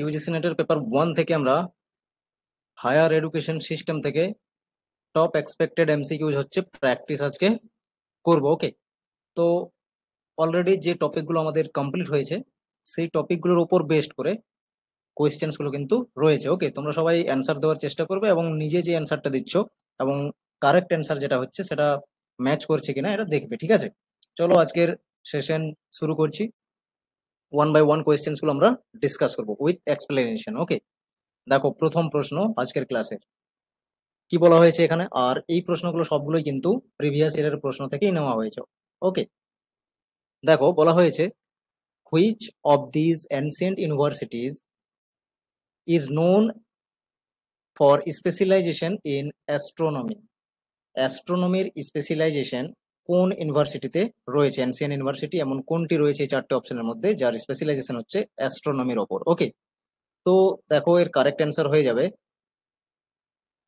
UGC নেটের paper 1 থেকে আমরা হায়ার এডুকেশন সিস্টেম থেকে টপ এক্সপেক্টেড এমসিকিউজ হচ্ছে প্র্যাকটিস আজকে করব। ওকে, তো অলরেডি যে টপিকগুলো আমাদের কমপ্লিট হয়েছে সেই টপিকগুলোর উপর বেস্ড করে কোয়েশ্চেন্স গুলো কিন্তু রয়েছে। ওকে, তোমরা সবাই অ্যান্সার দেওয়ার চেষ্টা করবে এবং নিজে যে অ্যান্সারটা দিচ্ছ এবং কারেক্ট অ্যান্সার যেটা হচ্ছে সেটা ম্যাচ করছে কিনা এটা দেখবে, ঠিক আছে? চলো আজকের সেশন শুরু করছি। ওয়ান বাই ওয়ান কোয়েশ্চেন্স গুলো আমরা ডিসকাস করবো উইথ এক্সপ্লেনেশন। ওকে, দেখো প্রথম প্রশ্ন আজকের ক্লাসে কি বলা হয়েছে এখানে, আর এই প্রশ্নগুলো সবগুলোই কিন্তু প্রিভিয়াস ইয়ারের প্রশ্ন থেকেই নেওয়া হয়েছে। ওকে, দেখো বলা হয়েছে which of these ancient universities is known for specialisation in astronomy. অ্যাস্ট্রোনমির স্পেশালাইজেশন কোন ইউনিভার্সিটিতে রয়েছে? অ্যানসিয়েন্ট ইউনিভার্সিটি এমন কোনটি রয়েছে এই চারটে অপশনের মধ্যে যার স্পেশালাইজেশন হচ্ছে অ্যাস্ট্রোনমির ওপর? ওকে, তো দেখো এর কারেক্ট অ্যান্সার হয়ে যাবে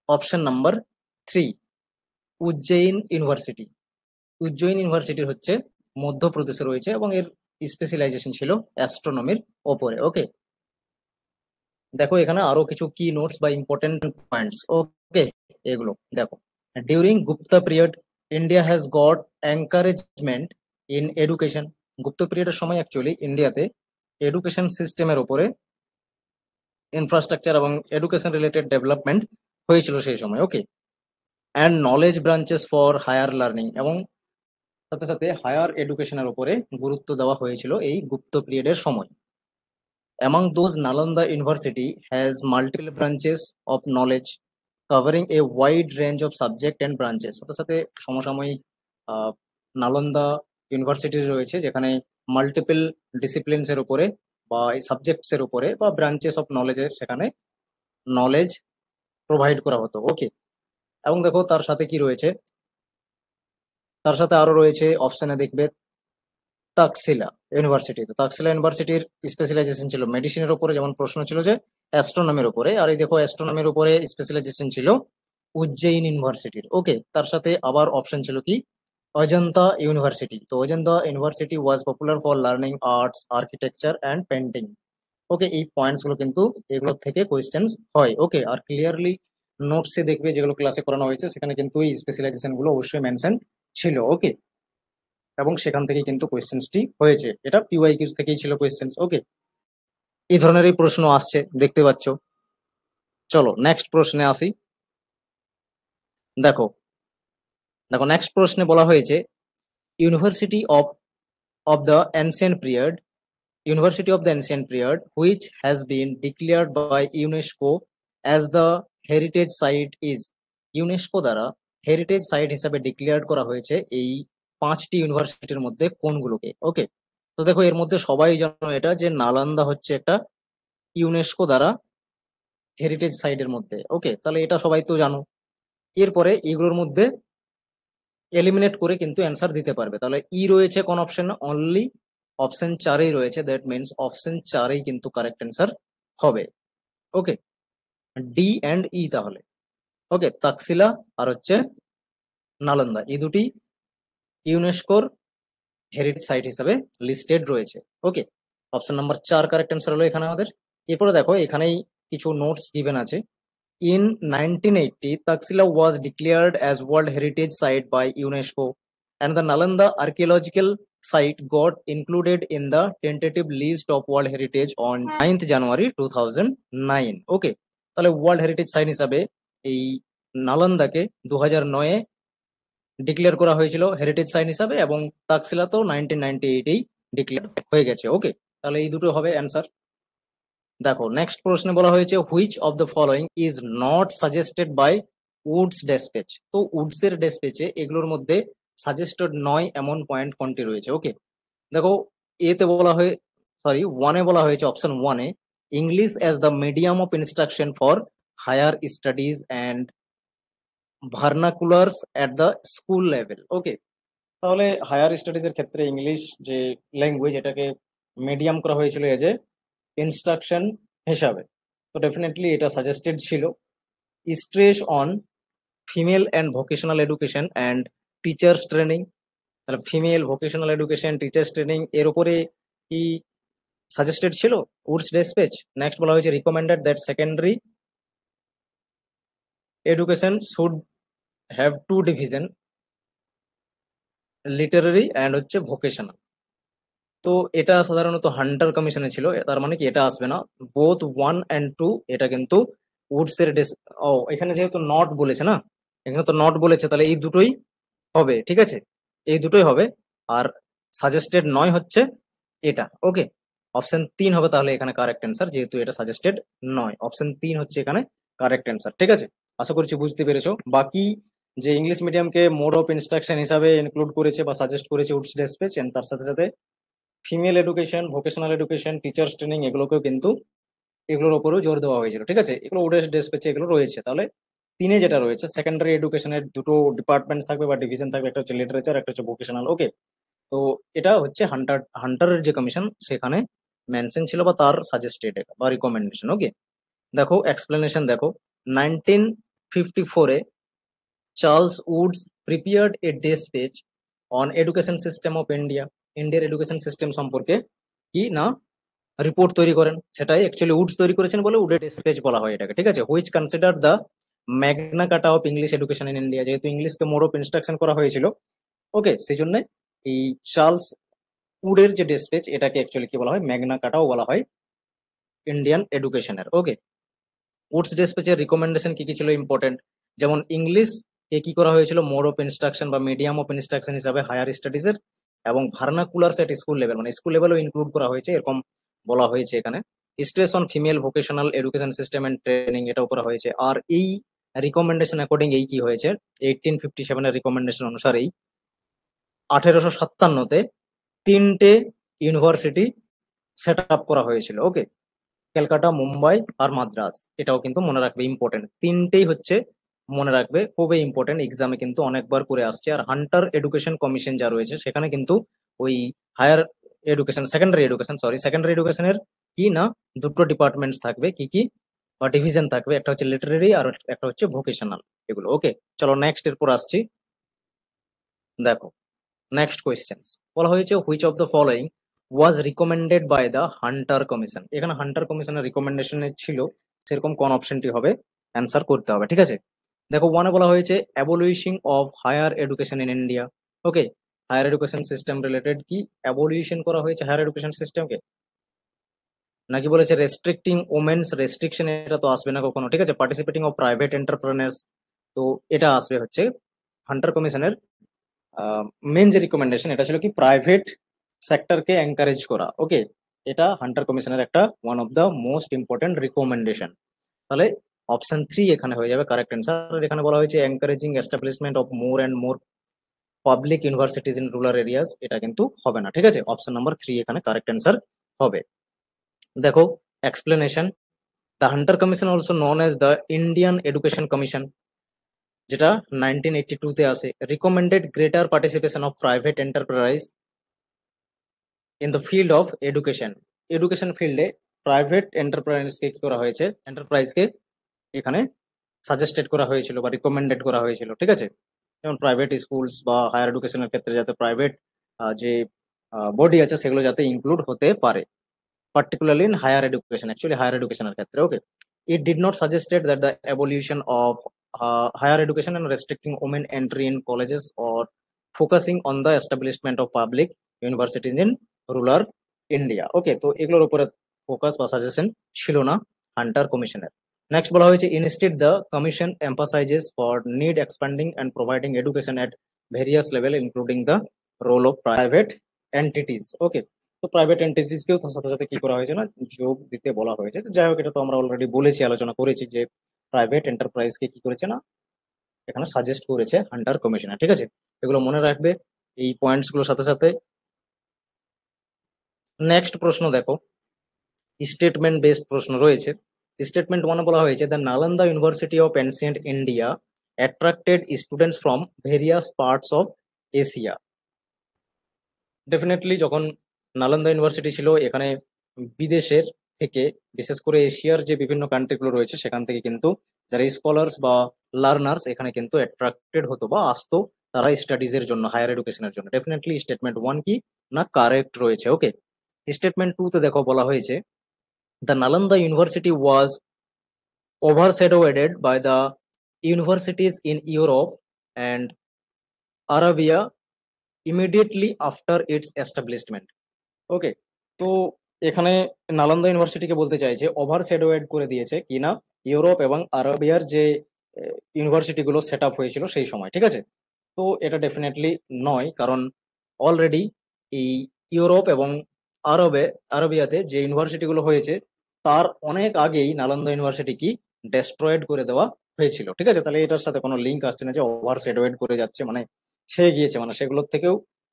option number 3, Ujjain university. Ujjain university হচ্ছে মধ্যপ্রদেশে রয়েছে এবং এর স্পেশালাইজেশন ছিল অ্যাস্ট্রোনমির ওপরে। ওকে, দেখো এখানে আরো কিছু কি নোটস বা ইম্পর্টেন্ট পয়েন্টস। ওকে, এগুলো দেখো, during Gupta period India has got encouragement in education. Gupta পিরিয়ডের সময় অ্যাকচুয়ালি ইন্ডিয়াতে এডুকেশন সিস্টেমের উপরে ইনফ্রাস্ট্রাকচার এবং এডুকেশন রিলেটেড ডেভেলপমেন্ট হয়েছিল সেই সময়। Okay, and knowledge branches for higher learning, এবং সাথে সাথে হায়ার এডুকেশনের উপরে গুরুত্ব দেওয়া হয়েছিল এই গুপ্ত পিরিয়ডের সময়। Among those, Nalanda University has multiple branches of knowledge covering a wide range of subject and branches. সাথে সাথে সমসাময়িক নালন্দা ইউনিভার্সিটি রয়েছে যেখানে মাল্টিপল ডিসিপ্লিনস এর উপরে বা সাবজেক্টস এর উপরে বা ব্রাঞ্চেস অফ নলেজের সেখানে নলেজ প্রোভাইড করা হতো। ওকে, এবং দেখো তার সাথে কি রয়েছে, তার সাথে আরো রয়েছে অপশনে দেখবে তাকসিলা ইউনিভার্সিটি। তো তাকসিলা ইউনিভার্সিটির স্পেশালাইজেশন ছিল মেডিসিনের উপরে, যেমন প্রশ্ন ছিল যে অ্যাস্ট্রোনমির উপরে, আর এই দেখো অ্যাস্ট্রোনমির উপরে স্পেশালাইজেশন ছিল উজ্জয়িন ইউনিভার্সিটির। ওকে, তার সাথে আবার অপশন ছিল কি অজন্তা ইউনিভার্সিটি। তো Ajanta university was popular for learning arts, architecture and painting. Okay, এই পয়েন্টস গুলো কিন্তু এগুলোর থেকে কোয়েশ্চেন্স হয়। ওকে, আর ক্লিয়ারলি নোটসে দেখবে যেগুলো ক্লাসে করানো হয়েছে সেখানে কিন্তু এই স্পেশালাইজেশন গুলো অবশ্যই মেনশন ছিল। ওকে, এবং সেখান থেকে কিন্তু কোয়েশ্চেন্সটি হয়েছে, এটা পিওয়াইকিউজ থেকেই ছিল কোয়েশ্চেন্স। ওকে, এই ধরনেরই প্রশ্ন আসছে দেখতে পাচ্ছ। চলো নেক্সট প্রশ্নে আসি। দেখো দেখো নেক্সট প্রশ্নে বলা হয়েছে university of the ancient period, university of the ancient period which has been declared by UNESCO as the heritage site is. UNESCO দ্বারা হেরিটেজ সাইট হিসাবে ডিক্লেয়ার করা হয়েছে এই 5টি ইউনিভার্সিটির মধ্যে কোনগুলোকে? ওকে, তো দেখো এর মধ্যে সবাই জানো এটা যে নালন্দা হচ্ছে একটা ইউনেস্কো দ্বারা হেরিটেজ সাইটের মধ্যে। ওকে, তাহলে এটা সবাই তো জানো। এরপরে এগুলোর মধ্যে এলিমিনেট করে কিন্তু অ্যান্সার দিতে পারবে। তাহলে ই রয়েছে কোন অপশন? অনলি অপশন 4এই রয়েছে, দ্যাট মিনস অপশন 4এই কিন্তু কারেক্ট অ্যান্সার হবে। ওকে, ডি এন্ড ই তাহলে। ওকে, তাকসিলা আর হচ্ছে নালন্দা এই দুটি ইউনেস্কোর হেরিটেজ সাইট হিসাবে লিস্টেড রয়েছে। ওকে, অপশন নাম্বার 4 কারেক্ট অ্যান্সার হলো এখানে আমাদের। এরপরে দেখো এখানেই কিছু নোটস গিভেন আছে। In 1980, Taxila was declared as World Heritage Site by UNESCO, and the Nalanda archaeological site got included in the tentative list of World Heritage on 9th January 2009. ওকে, তাহলে world heritage site হিসাবে এই নালন্দাকে 2009-এ declare করা হয়েছিল heritage site হিসাবে, এবং তাকসিলা তো 1998-এই declare হয়ে গেছে। ওকে, তাহলে এই দুটো হবে অ্যান্সার। দেখো নেক্সট প্রশ্নে বলা হয়েছে which of the following is not suggested by Woods despatch. তো উডস এর ডেসপেচে এগুলোর মধ্যে সাজেস্টেড নয় এমন পয়েন্ট কোনটি রয়েছে? ওকে, দেখো এতে বলা হয়ে সরি ওয়ানে বলা হয়েছে অপশন ওয়ানে English as the medium of instruction for higher studies and vernaculars at the school level. Okay, তাহলে হায়ার স্টাডিজ এর ক্ষেত্রে ইংলিশ যে ল্যাঙ্গুয়েজ এটাকে মিডিয়াম করা হয়েছিল এজ এ ইনস্ট্রাকশন হিসাবে। তো ডেফিনেটলি এটা সাজেস্টেড ছিল। Stress on female and vocational education and teachers training. তাহলে female vocational education teachers training এর উপরে কি সাজেস্টেড ছিল উডস ডেসপেচ। নেক্সট বলা হয়েছে recommended that secondary education should have to division, Literary and হচ্ছে ভোকেশনাল। তো এটা সাধারণত হান্টার কমিশনে ছিল, তার মানে কি এটা আসবে না। বোথ 1 and 2 এটা কিন্তু উডস এর ও এখানে যেহেতু নট বলেছে না, এখানে তো নট বলেছে, তাহলে এই দুটোই হবে, ঠিক আছে, এই দুটোই হবে। আর সাজেস্টেড নয় হচ্ছে এটা, ওকে। অপশন 3 হবে তাহলে এখানে কারেক্ট অ্যান্সার, যেহেতু এটা সাজেস্টেড নয়। অপশন 3 হচ্ছে এখানে কারেক্ট অ্যান্সার, ঠিক আছে। আশা করছি বুঝতে পেরেছো। বাকি যে ইংলিশ মিডিয়ামকে মোড অফ ইনস্ট্রাকশন হিসাবে ইনক্লুড করেছে বা সাজেস্ট করেছে উডস ডেসপেচ, তার সাথে সাথে female education, vocational education, teachers training, এগুলোকেও কিন্তু এগুলোর উপরেও জোর দেওয়া হয়েছিল, ঠিক আছে। এগুলো উডস ডেসপেচে এগুলো রয়েছে। তাহলে 3-এ যেটা রয়েছে সেকেন্ডারি এডুকেশনের দুটো ডিপার্টমেন্টস থাকবে বা ডিভিশন থাকবে, একটা হচ্ছে লিটারেচার, একটা হচ্ছে ভোকেশনাল, ওকে। তো এটা হচ্ছে হান্টারের যে কমিশন সেখানে মেনশন ছিল বা তার সাজেস্টেড বা রিকমেন্ডেশন, ওকে। দেখো এক্সপ্লেনেশন দেখো, 1954-এ Charles Woods prepared a despatch on education system of India. ইন্ডিয়ার এডুকেশন সিস্টেম সম্পর্কে কি না রিপোর্ট তৈরি করেন, সেটাই অ্যাকচুয়ালি উডস তৈরি করেছেন বলে উডের ডেসপেচ বলা হয় এটাকে, ঠিক আছে। হুইচ কনসিডার দ্য ম্যাগনা কাটা of English education in India, যেহেতু ইংলিশকে মোড অফ ইনস্ট্রাকশন করা হয়েছিল, ওকে, সেই জন্য এই চার্লস উডের যে ডেসপেচ এটাকে অ্যাকচুয়ালি কি বলা হয়, ম্যাগনা কাটাও বলা হয় ইন্ডিয়ান এডুকেশনের, ওকে। উডস ডেসপেচের রিকমেন্ডেশন কি কি ছিল ইম্পর্টেন্ট, যেমন ইংলিশ কে কি করা হয়েছিল মোড অফ ইনস্ট্রাকশন বা মিডিয়াম অফ ইনস্ট্রাকশন হিসাবে হায়ার স্টাডিজের, এবং ভার্নাকুলার সেট স্কুল লেভেল, মানে স্কুল লেভেলও ইনক্লুড করা হয়েছে এরকম বলা হয়েছে এখানে। Stress on female vocational education system and training এটাও করা হয়েছে। আর এই রিকমেন্ডেশন অ্যাকর্ডিং এই কি হয়েছে, 1857-এর রিকমেন্ডেশন অনুসারেই 1857-তে 3টে ইউনিভার্সিটি সেট আপ করা হয়েছিল, ওকে। ক্যালকাটা, মুম্বাই আর মাদ্রাস, এটাও কিন্তু মনে রাখবে, ইম্পর্টেন্ট। 3টেই হচ্ছে মনে রাখবে, খুবই ইম্পর্টেন্ট, এক্সামে কিন্তু অনেকবার করে আসছে। আর হান্টার এডুকেশন কমিশন যা রয়েছে সেখানে কিন্তু ওই হায়ার এডুকেশন, সেকেন্ডারি এডুকেশনের কি না দুটো ডিপার্টমেন্টস থাকবে, কি কি বা ডিভিশন থাকবে, একটা হচ্ছে লিটারেরি আর একটা হচ্ছে ভোকেশনাল, এগুলো, ওকে। চলো নেক্সট এরপর আসছি। দেখো নেক্সট কোয়েশ্চেন্স বলা হয়েছে which of the following was recommended by the Hunter Commission. এখানে হান্টার কমিশনের রিকমেন্ডেশনে ছিল সেরকম কোন অপশনটি হবে, অ্যান্সার করতে হবে, ঠিক আছে। দেখো 1-এ বলা হয়েছে abolishing of higher education in India, okay. Higher education system related কি অ্যাবলিশন করা হয়েছে হায়ার এডুকেশন সিস্টেমকে, নাকি বলেছে রেস্ট্রিক্টিং ওমেন্স রেস্ট্রিকশন, এটা তো আসবে না কখনো, ঠিক আছে। পার্টিসিপেটিং অফ প্রাইভেট এন্টারপ্রেনার্স, তো এটা আসবে হচ্ছে হান্টার কমিশনের মেন যে রিকমেন্ডেশন এটা ছিল কি প্রাইভেট সেক্টরকে এনকারেজ করা, ওকে। এটা হান্টার কমিশনের একটা one of the most important recommendation. তাহলে অপশন 3 এখানে হয়ে যাবে কারেক্ট অ্যান্সার। এখানে বলা হয়েছে encouraging establishment of more and more public universities in rural areas, এটা কিন্তু হবে না, ঠিক আছে। অপশন নাম্বার 3 এখানে কারেক্ট অ্যান্সার হবে। দেখো explanation, the Hunter commission also known as the Indian education commission, যেটা 1982-তে আসে, recommended greater participation of private enterprise in the field of education. Education ফিল্ডে প্রাইভেট এন্টারপ্রাইজকে কি করা হয়েছে, এন্টারপ্রাইজকে এখানে সাজেস্টেড করা হয়েছিল বা রিকমেন্ডেড করা হয়েছিল, ঠিক আছে। যেমন প্রাইভেট স্কুলস বা হায়ার এডুকেশনের ক্ষেত্রে যাতে প্রাইভেট যে বডি আছে সেগুলো যাতে ইনক্লুড হতে পারে, particularly in higher education, actually higher education এর ক্ষেত্রে, okay. It did not suggested that the abolition of higher education and restricting women entry in colleges or focusing on the establishment of public universities in rural India, okay. তো এগুলোর উপরে focus বা suggestion ছিল না Hunter কমিশনের। Next বলা হয়েছে instead the commission emphasises for need expanding and providing education at various level including the role of private entities, okay. তো প্রাইভেট এন্টিটিসকেও তার সাথে সাথে কি করা হয়েছে না যোগ দিতে বলা হয়েছে। তো যাই হোক, এটা তো আমরা অলরেডি বলেছি, আলোচনা করেছি যে প্রাইভেট এন্টারপ্রাইজকে কি করেছে না এখানে সাজেস্ট করেছে হান্টার কমিশনার, ঠিক আছে। এগুলো মনে রাখবে এই পয়েন্টস গুলোর সাথে সাথে। নেক্সট প্রশ্ন দেখো, স্টেটমেন্ট বেসড প্রশ্ন রয়েছে। স্টেটমেন্ট 1-এ বলা হয়েছে the Nalanda university of ancient India attracted students from various parts of Asia. Definitely যখন নালন্দা ইউনিভার্সিটি ছিল এখানে বিদেশের থেকে, বিশেষ করে এশিয়ার যে বিভিন্ন কান্ট্রিগুলো রয়েছে সেখান থেকে কিন্তু যারা স্কলার্স বা লার্নার্স এখানে কিন্তু অ্যাট্রাক্টেড হতো বা আসতো তারা স্টাডিজ এর জন্য, হায়ার এডুকেশনের জন্য। ডেফিনেটলি স্টেটমেন্ট 1 কি না কারেক্ট রয়েছে, ওকে। স্টেটমেন্ট 2 তে দেখো বলা হয়েছে the Nalanda university was overshadowed by the universities in Europe and Arabia immediately after its establishment. ওকে, তো এখানে নালন্দা ইউনিভার্সিটিকে বলতে চাইছে ওভারশ্যাডোয়েড করে দিয়েছে কিনা ইউরোপ এবং আরবিয়ার যে ইউনিভার্সিটি গুলো সেট আপ হয়েছিল সেই সময়, ঠিক আছে। তো এটা ডেফিনেটলি নয়, কারণ অলরেডি এই ইউরোপ এবং আরবিয়াতে যে ইউনিভার্সিটি গুলো হয়েছে তার অনেক আগেই নালন্দা ইউনিভার্সিটি কি ডেস্ট্রয়েড করে দেওয়া হয়েছিল, ঠিক আছে। তাহলে এটার সাথে কোনো লিঙ্ক আসছে না যে ওভারশ্যাডোয়েড করে যাচ্ছে, মানে ছেয়ে গিয়েছে, মানে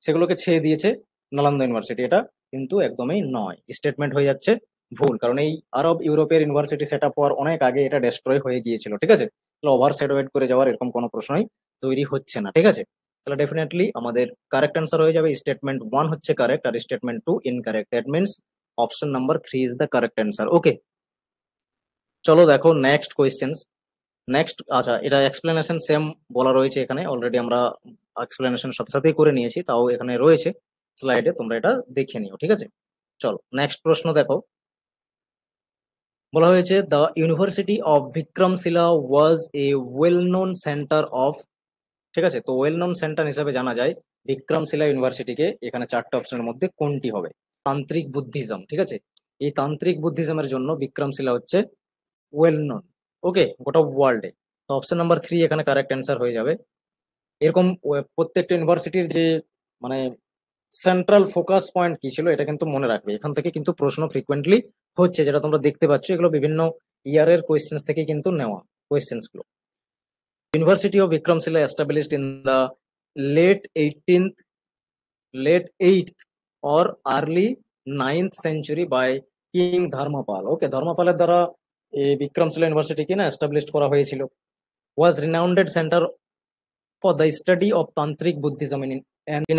সেগুলোকে ছেয়ে দিয়েছে নালন্দা ইউনিভার্সিটি, এটা কিন্তু একদমই নয়, স্টেটমেন্ট হয়ে যাচ্ছে ভুল, কারণ এই আরব ইউরোপের ইউনিভার্সিটি সেট আপ হওয়ার অনেক আগে এটা ডেস্ট্রয় হয়ে গিয়েছিল, ঠিক আছে। তাহলে ওভারশ্যাডোয়েড করে যাওয়ার এরকম কোনো প্রশ্নই তৈরি হচ্ছে না, ঠিক আছে। তাহলে ডেফিনেটলি আমাদের কারেক্ট অ্যান্সার হয়ে যাবে স্টেটমেন্ট 1 হচ্ছে কারেক্ট আর statement 2 incorrect, that means option number 3 is the correct answer. Okay, চলো দেখো নেক্সট কোয়েশ্চেন্স। নেক্সট, আচ্ছা, এটা এক্সপ্লেনেশন সেম বলা রয়েছে এখানে, অলরেডি আমরা এক্সপ্লেনেশন সাথে সাথেই করে নিয়েছি, তাও এখানে রয়েছে স্লাইডে, তোমরা এটা দেখে নিও, ঠিক আছে। চলো নেক্সট প্রশ্ন দেখো, বলা হয়েছে the university of Vikramshila was a well known centre of, ঠিক আছে। তো ওয়েল নোন সেন্টার হিসেবে জানা যায় বিক্রমশিলা ইউনিভার্সিটিকে, এখানে চারটে অপশনের মধ্যে কোনটি হবে? তান্ত্রিক বুদ্ধিজম, ঠিক আছে। এই তান্ত্রিক বুদ্ধিজমের জন্য বিক্রমশিলা হচ্ছে ওয়েল নোন, ওকে, গোটা ওয়ার্ল্ডে। তো অপশন নাম্বার 3 এখানে কারেক্ট অ্যান্সার হয়ে যাবে। এরকম প্রত্যেকটা ইউনিভার্সিটির যে মানে সেন্ট্রাল ফোকাস পয়েন্ট কি ছিল এটা কিন্তু মনে রাখবে, এখান থেকে কিন্তু প্রশ্ন ফ্রিকোয়েন্টলি হচ্ছে, যেটা তোমরা দেখতে পাচ্ছ, এগুলো বিভিন্ন ইয়ারের কোয়েশ্চেন্স থেকে কিন্তু নেওয়া কোয়েশ্চেন্স গুলো। University of Vikramshila established in the late 8th or early 9th century by king Dharmapal. Okay, ধর্মপালের দ্বারা এই বিক্রমশিলা ইউনিভার্সিটি কিনা এস্টাবলিশ করা হয়েছিল। Was renowned centre for the study of tantric Buddhism in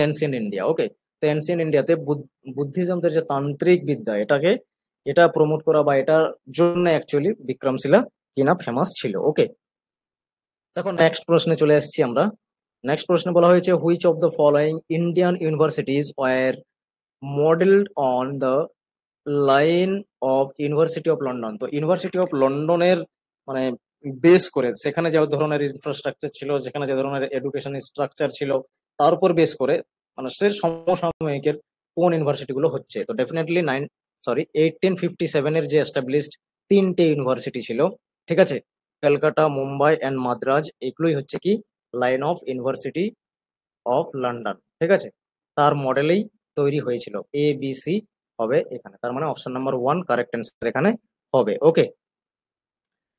ancient India. Okay, তো এনসিয়েন্ট ইন্ডিয়াতে বুদ্ধিজমদের যে তান্ত্রিক বিদ্যা এটা প্রমোট করা বা এটার জন্য অ্যাকচুয়ালি বিক্রমশিলা কিনা ফেমাস ছিল। ওকে, দেখো নেক্সট প্রশ্নে চলে আসছি আমরা। নেক্সট প্রশ্নে বলা হয়েছে which of the following Indian universities were modelled on the line of University of London. তো ইউনিভার্সিটি অফ লন্ডনের মানে বেস করে সেখানে যে ধরনের ইনফ্রাস্ট্রাকচার ছিল, যেখানে যে ধরনের এডুকেশন স্ট্রাকচার ছিল, তার উপর বেস করে মানে সে সমসাময়িকের কোন ইউনিভার্সিটি গুলো হচ্ছে। তো ডেফিনেটলি 1857 এর যে এস্টাবলিশড তিনটে ইউনিভার্সিটি ছিল, ঠিক আছে, ক্যালকাটা, মুম্বাই অ্যান্ড মাদ্রাজ, এগুলোই হচ্ছে কি line of University of London, ঠিক আছে, তার মডেলেই তৈরি হয়েছিল। ABC হবে এখানে, তার মানে অপশন নাম্বার 1 কারেক্ট অ্যান্সার এখানে হবে। ওকে,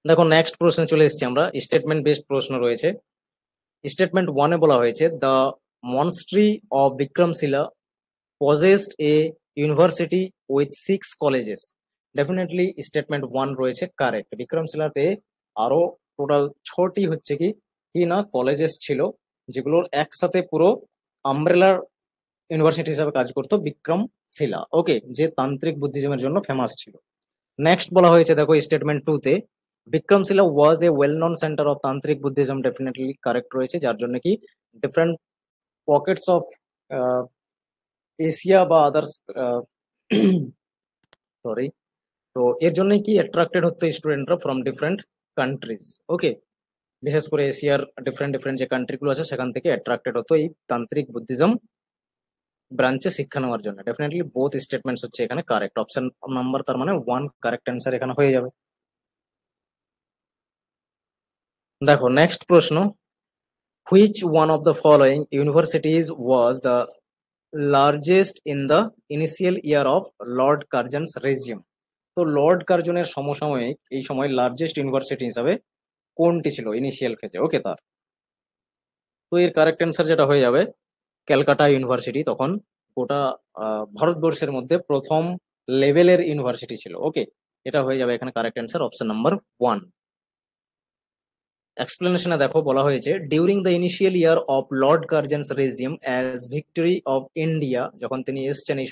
দেখো নেক্সট প্রশ্নে চলে এসেছি আমরা, স্টেটমেন্ট বেসড প্রশ্ন রয়েছে। স্টেটমেন্ট 1-এ বলা হয়েছে the মনস্ট্রি of Vikramshila possessed a university with 6 colleges. Definitely statement 1 রয়েছে কারেক্ট, বিক্রমশিলাতে আরো টোটাল 6টি হচ্ছে কি কি না কলেজেস ছিল, যেগুলোর একসাথে পুরো আমব্রেলার ইউনিভার্সিটি হিসাবে কাজ করতো বিক্রমশিলা, ওকে, যে তান্ত্রিক বুদ্ধিজমের জন্য ফেমাস ছিল। নেক্সট বলা হয়েছে দেখো স্টেটমেন্ট 2-তে Vikramshila was a well known centre of tantric Buddhism, definitely correct রয়েছে, যার জন্য কি ডিফারেন্ট পকেটস অফ এশিয়া বা আদার্স সরি, তো এর জন্য কি অ্যাট্রাক্টেড হতো স্টুডেন্টরা ফ্রম ডিফারেন্ট কান্ট্রিজ। ওকে, বিশেষ করে এশিয়ার ডিফারেন্ট ডিফারেন্ট যে কান্ট্রি গুলো আছে সেখান থেকে অ্যাট্রাক্টেড হতো এই তান্ত্রিক বুদ্ধিজম ব্রাঞ্চে শিক্ষা নেওয়ার জন্য। ডেফিনেটলি বোথ স্টেটমেন্টস হচ্ছে এখানে কারেক্ট, অপশন নাম্বার তার মানে 1 কারেক্ট অ্যান্সার এখানে হয়ে যাবে। দেখো নেক্সট প্রশ্ন, which one of the following universities was the largest in the initial year of Lord Curzon's regime. তো লর্ড কার্জনের সমসাময়িক এই সময় লার্জেস্ট ইউনিভার্সিটি হিসাবে কোনটি ছিল ইনিশিয়াল ফেজে? ওকে, তার তো এর কারেক্ট অ্যান্সার যেটা হয়ে যাবে ক্যালকাটা ইউনিভার্সিটি, তখন গোটা ভারতবর্ষের মধ্যে প্রথম লেভেলের ইউনিভার্সিটি ছিল। ওকে, এটা হয়ে যাবে এখানে কারেক্ট অ্যান্সার অপশন নাম্বার 1। এক্সপ্লেনেশনে দেখো বলা হয়েছে during the initial year of Lord Curzon's regime as victory of India, যখন তিনি এসছেন এই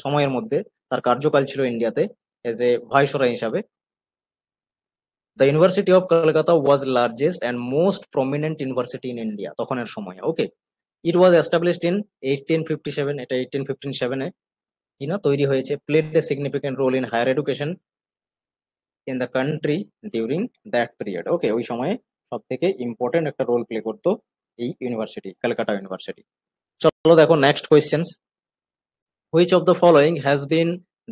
সময়ের মধ্যে তার কার্যকাল ছিল ইন্ডিয়াতে এজ এ ভাইসরয় হিসাবে, the university of Kolkata was largest and most prominent university in India তখনের সময়। Okay, it was established in 1857, এটা 1857-এ কি না তৈরি হয়েছে, played a significant role in higher education in the country during that period. Okay, ওই সময়ে সব থেকে ইম্পর্টেন্ট একটা রোল প্লে করতো এই ইউনিভার্সিটি, ক্যালকাটা ইউনিভার্সিটি। চলো দেখো next question, which of the following has been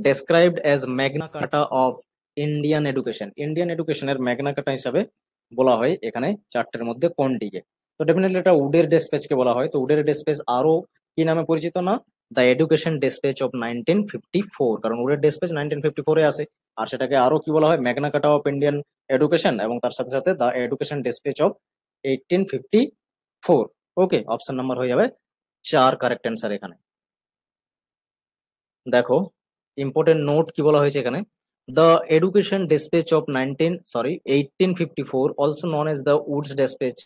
described as Magna Carta of Indian education. Indian এডুকেশনের ম্যাগনা কার্টা হিসাবে বলা হয় এখানে চারটের মধ্যে কোনটিকে? তো ডেফিনেটলি এটা উডের ডেসপেচকে বলা হয়। তো উডের ডেসপেচ আরো কি নামে পরিচিত না, দ্য এডুকেশন ডেসপেচ অফ 1954, কারণ উডের ডেসপেচ 1954-এ আছে। আর সেটাকে আরো কি বলা হয়, Magna Carta of Indian education, এবং তার সাথে সাথে the education despatch of 1854। Okay, option number হয়ে যাবে 4 কারেক্ট অ্যান্সার এখানে। দেখো ইম্পর্টেন্ট নোট কি বলা হয়েছে এখানে, the education despatch of 1854, also known as the Woods despatch,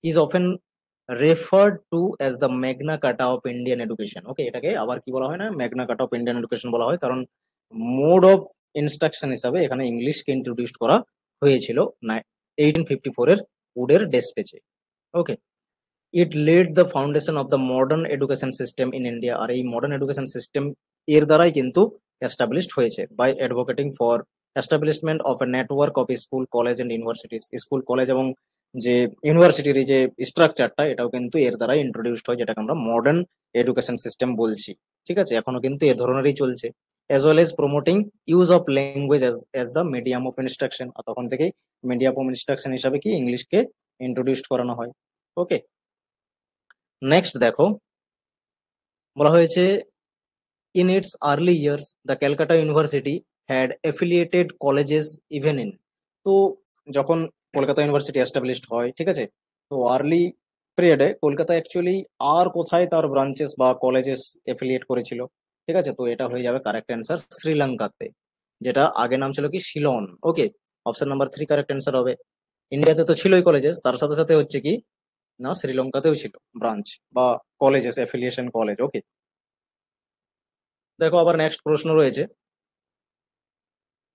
is often referred to as the Magna Carta of Indian education. Okay, এটাকে আবার কি বলা হয় না, Magna Carta of Indian education বলা হয়, কারণ মোড অফ ইনস্ট্রাকশন হিসাবে এখানে ইংলিশকে ইন্ট্রোডিউস করা হয়েছিল 1854 এর উডের ডেসপেচে। Okay, it led the foundation of the modern education system in India. আর এই মডার্ন এডুকেশন সিস্টেম এর দ্বারাই কিন্তু এস্টাবলিশড হয়েছে, by advocating for establishment of a network of school, college and universities. School, college এবং যে ইউনিভার্সিটির যে স্ট্রাকচারটা, এটাও কিন্তু এর দ্বারাই ইন্ট্রোডিউসড হয়, যেটাকে আমরা মডার্ন এডুকেশন সিস্টেম বলছি। ঠিক আছে, এখনো কিন্তু এ ধরনেরই চলছে। As well as promoting use of language as the medium of instruction. আর তখন থেকেই মিডিয়াম অফ ইনস্ট্রাকশন হিসাবে কি ইংলিশকে ইন্ট্রোডিউসড করানো হয়। ওকে, নেক্সট দেখো বলা হয়েছে, in it's early years the Calcutta university had affiliated colleges even in. তো যখন কলকাতা ইউনিভার্সিটি এস্টাবলিশড হয়, ঠিক আছে, তো আর্লি পিরিয়ডে কলকাতা অ্যাকচুয়ালি আর কোথায় তার ব্রাঞ্চেস বা কলেজেস অ্যাফিলিয়েট করেছিল? ঠিক আছে, তো এটা হয়ে যাবে কারেক্ট অ্যান্সার শ্রীলঙ্কাতে, যেটা আগে নাম ছিল কি শিলং। ওকে, অপশন নাম্বার 3 কারেক্ট অ্যান্সার হবে। ইন্ডিয়াতে তো ছিলই কলেজেস, তার সাথে সাথে হচ্ছে কি না শ্রীলঙ্কাতেও ছিল ব্রাঞ্চ বা কলেজেস, অ্যাফিলিয়েশন কলেজ। ওকে, দেখো আবার নেক্সট প্রশ্ন রয়েছে,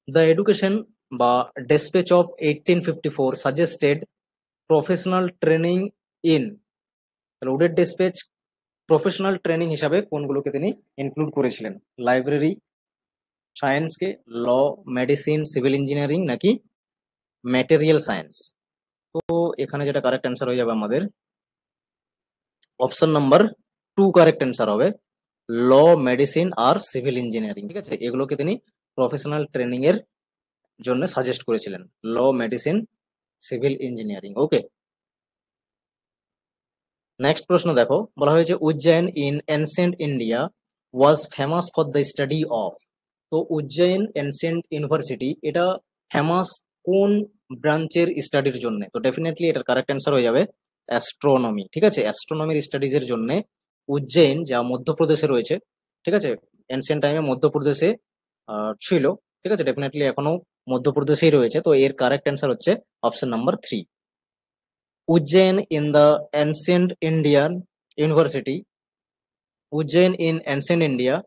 দ্য এডুকেশন বা despatch of 1854 suggested professional training in. তাহলে উডের ডেসপেচ প্রফেশনাল ট্রেনিং হিসাবে কোনগুলোকে তিনি ইনক্লুড করেছিলেন? লাইব্রেরি সায়েন্সকে, ল, মেডিসিন, সিভিল ইঞ্জিনিয়ারিং, নাকি ম্যাটেরিয়াল সায়েন্স? তো এখানে যেটা কারেক্ট অ্যান্সার হয়ে যাবে আমাদের অপশন নাম্বার 2 কারেক্ট অ্যান্সার হবে, ল, মেডিসিন আর সিভিল ইঞ্জিনিয়ারিং। ঠিক আছে, এগুলোকে তিনি প্রফেশনাল ট্রেনিং এর জন্য সাজেস্ট করেছিলেন, ল, মেডিসিন, সিভিল ইঞ্জিনিয়ারিং। ওকে, নেক্সট প্রশ্ন দেখো বলা হয়েছে, Ujjain in ancient India was famous for the study of. তো উজ্জয়ন এনসেন্ট ইউনিভার্সিটি এটা ফেমাস কোন ব্রাঞ্চের স্টাডির জন্য? তো ডেফিনেটলি এটার কারেক্ট অ্যান্সার হয়ে যাবে অ্যাস্ট্রোনমি। ঠিক আছে, অ্যাস্ট্রোনমির স্টাডিজ এর জন্য উজ্জয়ন, যা মধ্যপ্রদেশে রয়েছে, ঠিক আছে, এনসেন্ট টাইমে মধ্যপ্রদেশে ছিল। ঠিক আছে, ডেফিনেটলি এখনো মধ্যপ্রদেশেই রয়েছে। তো এর কারেক্ট অ্যান্সার হচ্ছে option number 3, Ujjain in the ancient Indian university. Ujjain in ancient India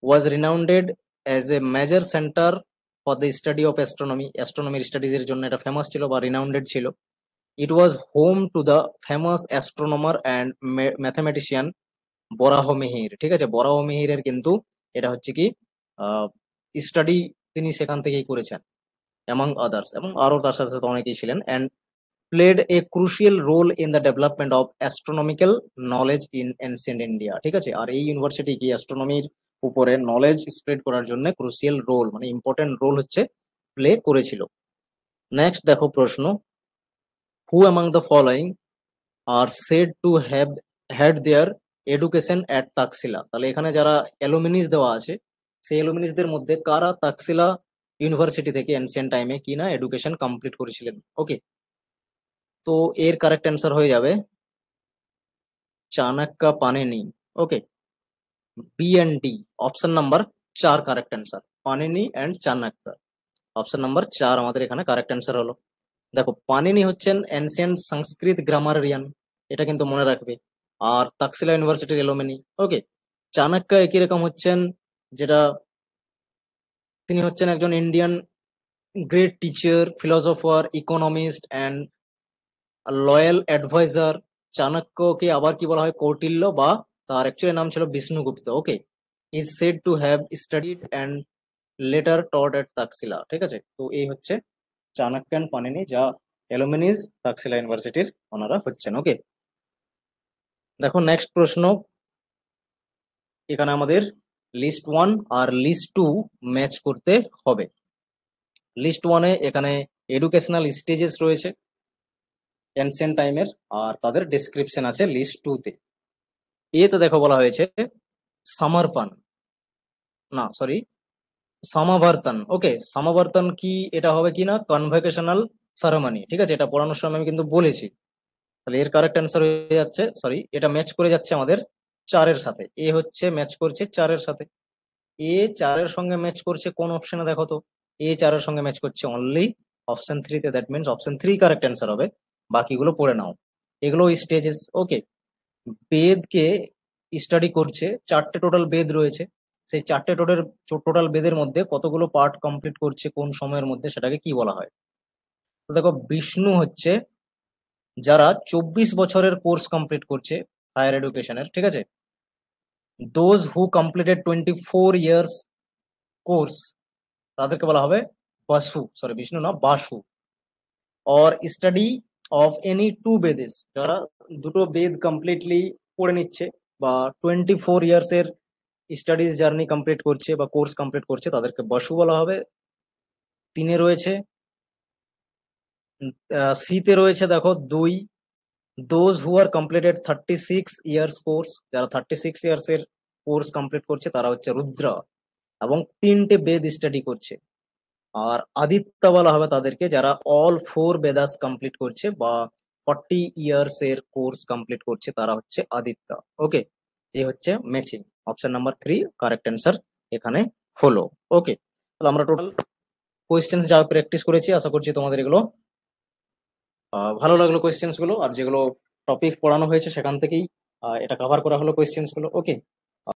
was renowned as a major center for the study of astronomy. Astronomy studies এর জন্য এটা ফেমাস ছিল বা রিনাউন্ডেড ছিল। It was home to the famous astronomer and mathematician বরাহ মিহির। ঠিক আছে, বরাহ মিহিরের কিন্তু এটা হচ্ছে কি স্টাডি তিনি সেখান থেকেই করেছেন, among others, এবং আরো তার সাথে সাথে অনেকেই ছিলেন, and played a crucial role in the development of astronomical knowledge in ancient India। ঠিক আছে, আর এই ইউনিভার্সিটি কি অ্যাস্ট্রোনমির উপরে নলেজ স্প্রেড করার জন্য ক্রুশিয়াল রোল মানে ইম্পর্টেন্ট রোল হচ্ছে প্লে করেছিল। নেক্সট দেখো প্রশ্ন, who among the following are said to have had their education at Taxila. তাহলে এখানে যারা অ্যালুমিনিস দেওয়া আছে, সেই অ্যালুমিনিসদের মধ্যে কারা তাকসিলা ইউনিভার্সিটি থেকে এনসিয়েন্ট টাইমে কি না এডুকেশন কমপ্লিট করেছিলেন? ওকে, তো এর কারেক্ট অ্যান্সার হয়ে যাবে Chanakya, Panini. Okay, B and D, option number 4 correct answer, Panini and Chanakya. Option number 4 আমাদের এখানে কারেক্ট অ্যান্সার হলো। দেখো পানিনি হচ্ছেন এনসিয়েন্ট সংস্কৃত গ্রামারিয়ান, এটা কিন্তু মনে রাখবে, আর তাকসিলা ইউনিভার্সিটির এলোমেনি। ওকে, চাণক্য একই রকম হচ্ছেন, যেটা তিনি হচ্ছেন একজন Indian great teacher, philosopher, economist and loyal adviser. চাণক্যকে আবার কি বলা হয়, কৌটিল্য, বা তার অ্যাকচুয়ালি নাম ছিল Vishnugupta. Okay, is said to have studied and later taught at Taxila. ঠিক আছে, তো এই হচ্ছে চাণক্যান পানিনি, যা এলুমিনিজ তাকসিলা ইউনিভার্সিটির ওনারা হচ্ছেন। ওকে, দেখো নেক্সট প্রশ্ন। এখানে আমাদের লিস্ট 1 আর লিস্ট 2 ম্যাচ করতে হবে। লিস্ট 1-এ এখানে এডুকেশনাল স্টেজেস রয়েছে এনসিয়েন্ট টাইমের, আর তাদের ডেসক্রিপশন আছে লিস্ট 2-তে। এতে দেখো বলা হয়েছে সামারপান, না সরি, সমাবর্তন। ওকে, সমাবর্তন কি, এটা হবে কি না কনভোকেশনাল সেরেমনি। ঠিক আছে, এটা পড়ানোর সময় আমি কিন্তু বলেছি। তাহলে এর কারেক্ট অ্যান্সার হয়ে যাচ্ছে, সরি, এটা ম্যাচ করে যাচ্ছে আমাদের 4-এর সাথে। এ হচ্ছে ম্যাচ করছে 4-এর সাথে। এ 4-এর সঙ্গে ম্যাচ করছে কোন অপশনে দেখো তো? এ 4-এর সঙ্গে ম্যাচ করছে অনলি অপশন 3-তে। That means option 3 correct answer হবে। বাকিগুলো পড়ে নাও, এগুলো স্টেজেস। ওকে, বেদকে স্টাডি করছে, 4টে টোটাল বেদ রয়েছে। সেই 4টে টোটাল বেদের মধ্যে কতগুলো পার্ট কমপ্লিট করছে কোন সময়ের মধ্যে, সেটাকে কি বলা হয়? তো দেখো, বিষ্ণু হচ্ছে যারা 24 বছরের কোর্স কমপ্লিট করছে হায়ার এডুকেশনের। ঠিক আছে, those who completed 24 years course, তাদেরকে বলা হবে বাসু, সরি বিষ্ণু না, বাসু। Or study of any two Vedas, যারা দুটো বেদ কমপ্লিটলি পড়ে নিচ্ছে বা 24 ইয়ার্স এর স্টাডিজ জার্নি কমপ্লিট করছে বা কোর্স কমপ্লিট করছে, তাদেরকে বাসু বলা হবে। 3-এ রয়েছে, সিতে রয়েছে দেখো 2, those who are completed 36 years course, যারা 36 ইয়ার্স এর কোর্স কমপ্লিট করছে তারা হচ্ছে রুদ্র এবং 3টে বেদ স্টাডি করছে। আর আদিত্য বলা হবে তাদেরকে যারা অল 4 বেদাস কমপ্লিট করছে বা 40 ইয়ার্স এর কোর্স কমপ্লিট করছে, তারা হচ্ছে আদিত্য। ওকে, এই হচ্ছে matching. Option number 3 correct answer এখানে হলো। ওকে, তাহলে আমরা টোটাল কোয়েশ্চেন্স যা প্র্যাকটিস করেছি, আশা করছি তোমাদের এগুলো ভালো লাগলো কোয়েশ্চেন্স গুলো। আর যেগুলো টপিক পড়ানো হয়েছে সেখান থেকেই এটা কভার করা হলো কোয়েশ্চেন্স গুলো। ওকে,